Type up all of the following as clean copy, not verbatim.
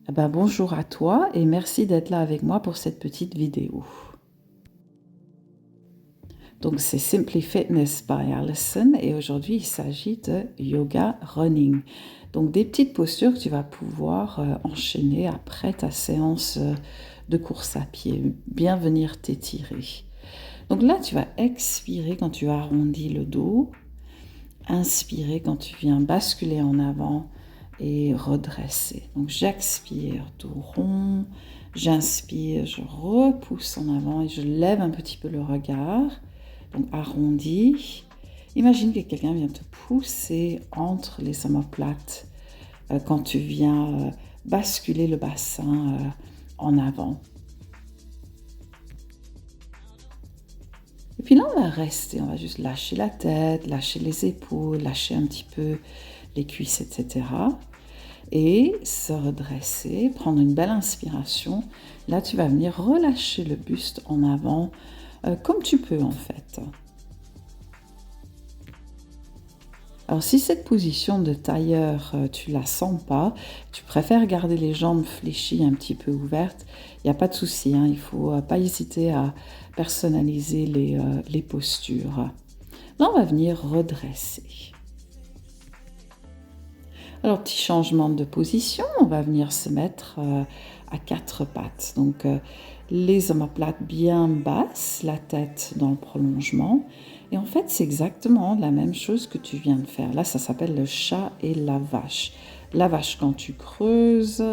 Bonjour à toi et merci d'être là avec moi pour cette petite vidéo. Donc c'est Simply Fitness by Alison et aujourd'hui il s'agit de yoga running. Donc des petites postures que tu vas pouvoir enchaîner après ta séance de course à pied, bien venir t'étirer. Donc là tu vas expirer quand tu arrondis le dos, inspirer quand tu viens basculer en avant et redresser. Donc j'expire, dos rond, j'inspire, je repousse en avant et je lève un petit peu le regard, donc arrondi. Imagine que quelqu'un vient te pousser entre les omoplates quand tu viens basculer le bassin en avant. Et puis là, on va rester, on va juste lâcher la tête, lâcher les épaules, lâcher un petit peu les cuisses, etc. Et se redresser, prendre une belle inspiration. Là, tu vas venir relâcher le buste en avant, comme tu peux en fait. Alors, si cette position de tailleur, tu la sens pas, tu préfères garder les jambes fléchies un petit peu ouvertes, il n'y a pas de souci, hein, il ne faut pas hésiter à personnaliser les postures. Là, on va venir redresser. Alors, petit changement de position, on va venir se mettre à quatre pattes. Donc, les omoplates bien basses, la tête dans le prolongement. Et en fait, c'est exactement la même chose que tu viens de faire. Là, ça s'appelle le chat et la vache. La vache quand tu creuses,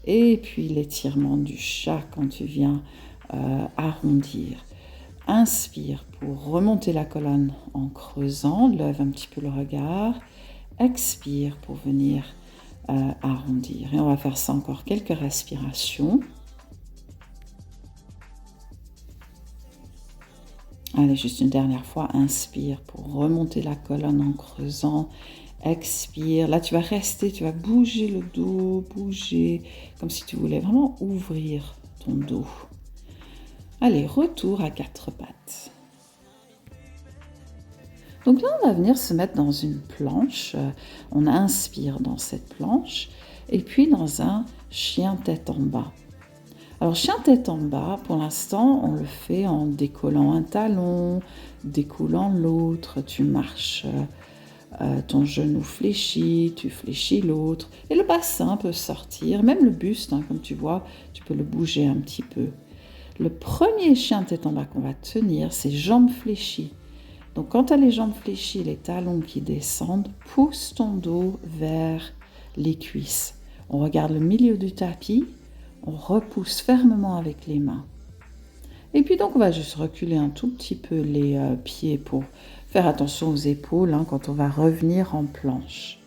et puis l'étirement du chat quand tu viens arrondir. Inspire pour remonter la colonne en creusant, lève un petit peu le regard. Expire pour venir arrondir. Et on va faire ça encore quelques respirations. Allez, juste une dernière fois. Inspire pour remonter la colonne en creusant. Expire. Là, tu vas rester, tu vas bouger le dos, bouger, comme si tu voulais vraiment ouvrir ton dos. Allez, retour à quatre pattes. Donc là, on va venir se mettre dans une planche. On inspire dans cette planche et puis dans un chien tête en bas. Alors, chien tête en bas, pour l'instant, on le fait en décollant un talon, décollant l'autre. Tu marches ton genou fléchi, tu fléchis l'autre. Et le bassin peut sortir, même le buste, hein, comme tu vois, tu peux le bouger un petit peu. Le premier chien tête en bas qu'on va tenir, c'est jambes fléchies. Donc quand tu as les jambes fléchies, les talons qui descendent, pousse ton dos vers les cuisses. On regarde le milieu du tapis, on repousse fermement avec les mains. Et puis donc on va juste reculer un tout petit peu les pieds pour faire attention aux épaules hein, quand on va revenir en planche.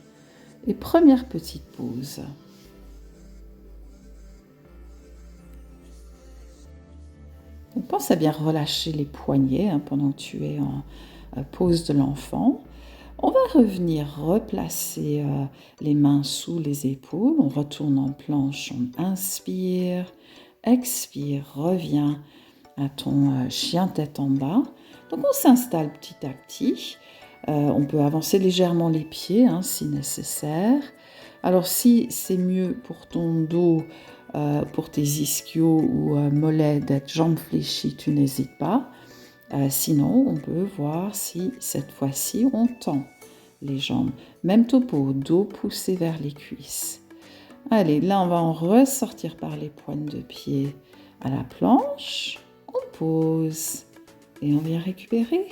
Et première petite pause. Donc pense à bien relâcher les poignets hein, pendant que tu es en pose de l'enfant. On va revenir replacer les mains sous les épaules. On retourne en planche, on inspire, expire, reviens à ton chien tête en bas. Donc on s'installe petit à petit. On peut avancer légèrement les pieds hein, si nécessaire. Alors si c'est mieux pour ton dos, pour tes ischios ou mollets d'être jambes fléchies, tu n'hésites pas. Sinon, on peut voir si cette fois-ci on tend les jambes. Même topo, dos poussé vers les cuisses. Allez, là on va en ressortir par les pointes de pied à la planche. On pose et on vient récupérer.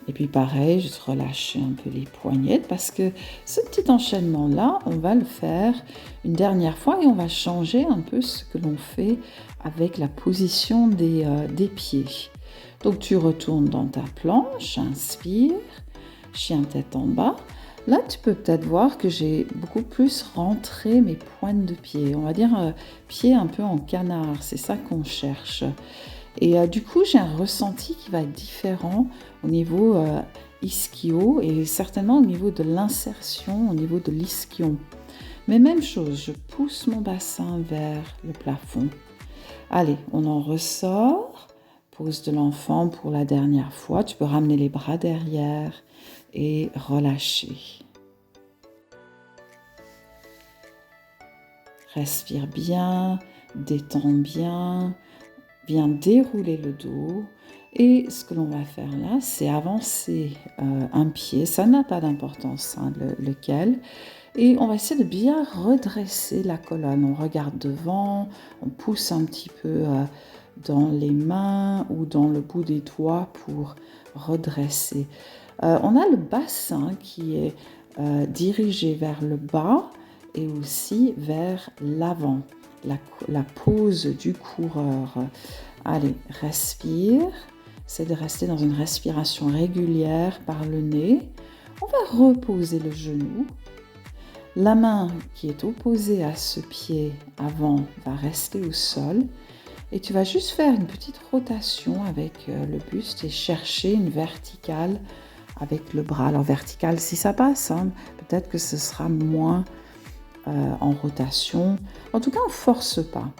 Et puis pareil, juste relâcher un peu les poignets parce que ce petit enchaînement-là, on va le faire une dernière fois et on va changer un peu ce que l'on fait avec la position des pieds. Donc tu retournes dans ta planche, inspire, chien tête en bas. Là, tu peux peut-être voir que j'ai beaucoup plus rentré mes pointes de pied. On va dire pied un peu en canard, c'est ça qu'on cherche. Et du coup, j'ai un ressenti qui va être différent au niveau ischio et certainement au niveau de l'insertion, au niveau de l'ischion. Mais même chose, je pousse mon bassin vers le plafond. Allez, on en ressort. Pose de l'enfant pour la dernière fois. Tu peux ramener les bras derrière et relâcher. Respire bien, détends bien, viens dérouler le dos. Et ce que l'on va faire là, c'est avancer un pied. Ça n'a pas d'importance, hein, lequel. Et on va essayer de bien redresser la colonne. On regarde devant, on pousse un petit peu dans les mains ou dans le bout des doigts pour redresser. On a le bassin qui est dirigé vers le bas et aussi vers l'avant, la pose du coureur. Allez, respire. C'est de rester dans une respiration régulière par le nez. On va reposer le genou. La main qui est opposée à ce pied avant va rester au sol. Et tu vas juste faire une petite rotation avec le buste et chercher une verticale avec le bras. Alors verticale si ça passe, hein. Peut-être que ce sera moins en rotation. En tout cas, on ne force pas.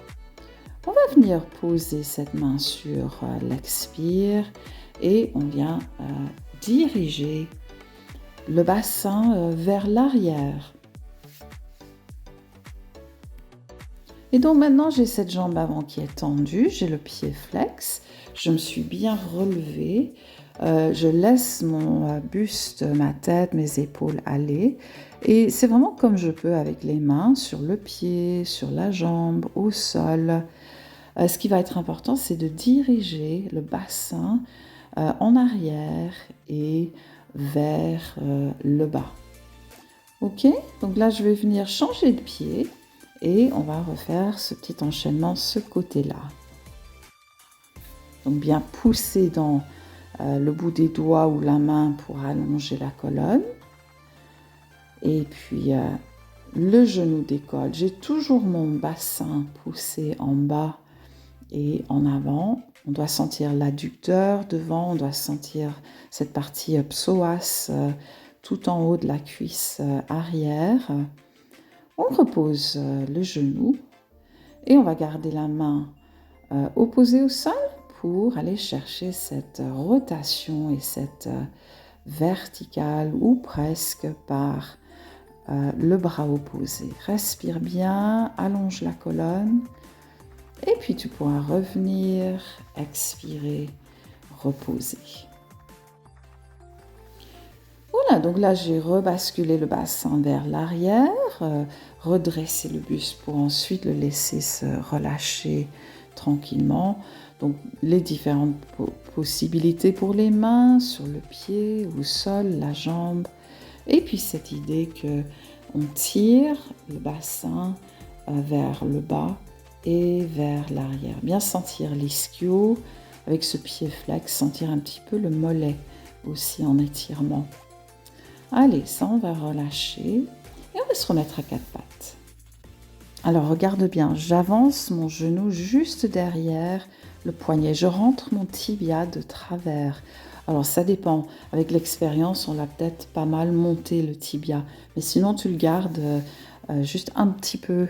On va venir poser cette main sur l'expire et on vient diriger le bassin vers l'arrière. Et donc maintenant, j'ai cette jambe avant qui est tendue, j'ai le pied flex, je me suis bien relevée, je laisse mon buste, ma tête, mes épaules aller. Et c'est vraiment comme je peux avec les mains sur le pied, sur la jambe, au sol. Ce qui va être important, c'est de diriger le bassin en arrière et vers le bas. Ok, donc là, je vais venir changer de pied. Et on va refaire ce petit enchaînement, ce côté-là. Donc bien pousser dans le bout des doigts ou la main pour allonger la colonne. Et puis le genou décolle. J'ai toujours mon bassin poussé en bas et en avant. On doit sentir l'adducteur devant, on doit sentir cette partie psoas tout en haut de la cuisse arrière. On repose le genou et on va garder la main opposée au sol pour aller chercher cette rotation et cette verticale ou presque par le bras opposé. Respire bien, allonge la colonne et puis tu pourras revenir, expirer, reposer. Voilà, donc là j'ai rebasculé le bassin vers l'arrière, redressé le buste pour ensuite le laisser se relâcher tranquillement. Donc les différentes possibilités pour les mains, sur le pied, au sol, la jambe. Et puis cette idée que on tire le bassin vers le bas et vers l'arrière. Bien sentir l'ischio avec ce pied flex, sentir un petit peu le mollet aussi en étirement. Allez, ça on va relâcher et on va se remettre à quatre pattes. Alors regarde bien, j'avance mon genou juste derrière le poignet. Je rentre mon tibia de travers. Alors ça dépend, avec l'expérience on l'a peut-être pas mal monté le tibia. Mais sinon tu le gardes juste un petit peu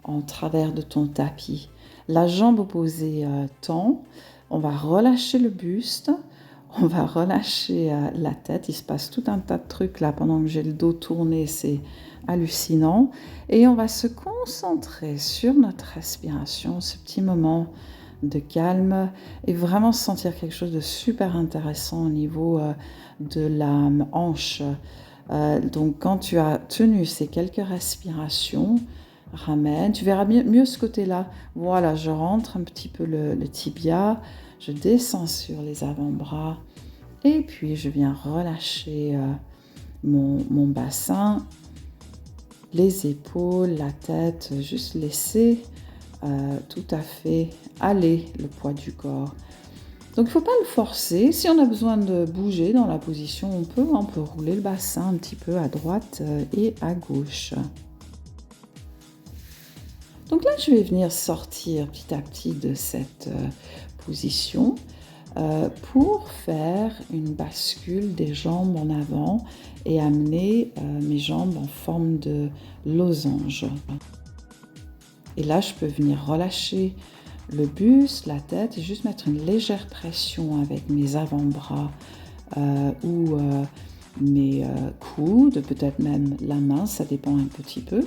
en travers de ton tapis. La jambe opposée tend, on va relâcher le buste. On va relâcher la tête, il se passe tout un tas de trucs là pendant que j'ai le dos tourné, c'est hallucinant. Et on va se concentrer sur notre respiration, ce petit moment de calme et vraiment sentir quelque chose de super intéressant au niveau de la hanche. Donc quand tu as tenu ces quelques respirations, ramène, tu verras mieux ce côté-là. Voilà, je rentre un petit peu le tibia. Je descends sur les avant-bras et puis je viens relâcher mon bassin, les épaules, la tête, juste laisser tout à fait aller le poids du corps. Donc il ne faut pas le forcer. Si on a besoin de bouger dans la position, on peut rouler le bassin un petit peu à droite et à gauche. Donc là, je vais venir sortir petit à petit de cette position pour faire une bascule des jambes en avant et amener mes jambes en forme de losange. Et là, je peux venir relâcher le buste, la tête et juste mettre une légère pression avec mes avant-bras ou mes coudes, peut-être même la main, ça dépend un petit peu.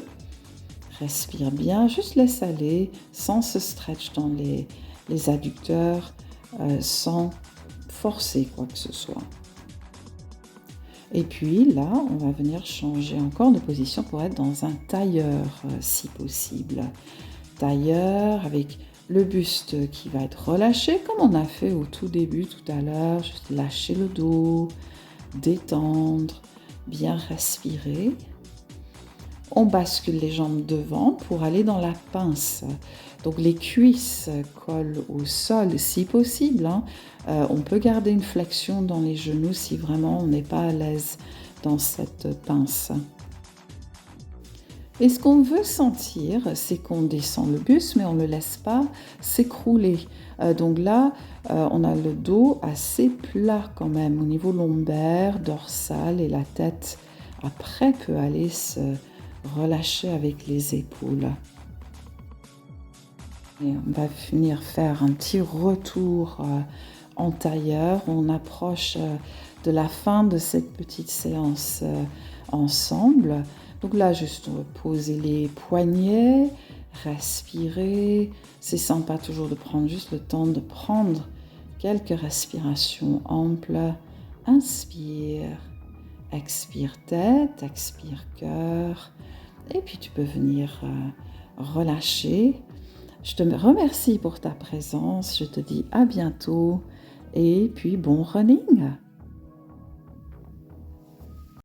Respire bien, juste laisse aller, sans se stretch dans les adducteurs, sans forcer quoi que ce soit. Et puis là, on va venir changer encore de position pour être dans un tailleur, si possible. Tailleur avec le buste qui va être relâché, comme on a fait au tout début, tout à l'heure. Juste lâcher le dos, détendre, bien respirer. On bascule les jambes devant pour aller dans la pince. Donc les cuisses collent au sol si possible. On peut garder une flexion dans les genoux si vraiment on n'est pas à l'aise dans cette pince. Et ce qu'on veut sentir, c'est qu'on descend le buste, mais on ne le laisse pas s'écrouler. Donc là, on a le dos assez plat quand même au niveau lombaire, dorsal et la tête. Après peut aller se relâcher avec les épaules. Et on va venir faire un petit retour en tailleur. On approche de la fin de cette petite séance ensemble. Donc là, juste poser les poignets, respirer. C'est sympa toujours de prendre juste le temps de prendre quelques respirations amples. Inspire, expire tête, expire cœur. Et puis tu peux venir relâcher. Je te remercie pour ta présence. Je te dis à bientôt. Et puis bon running.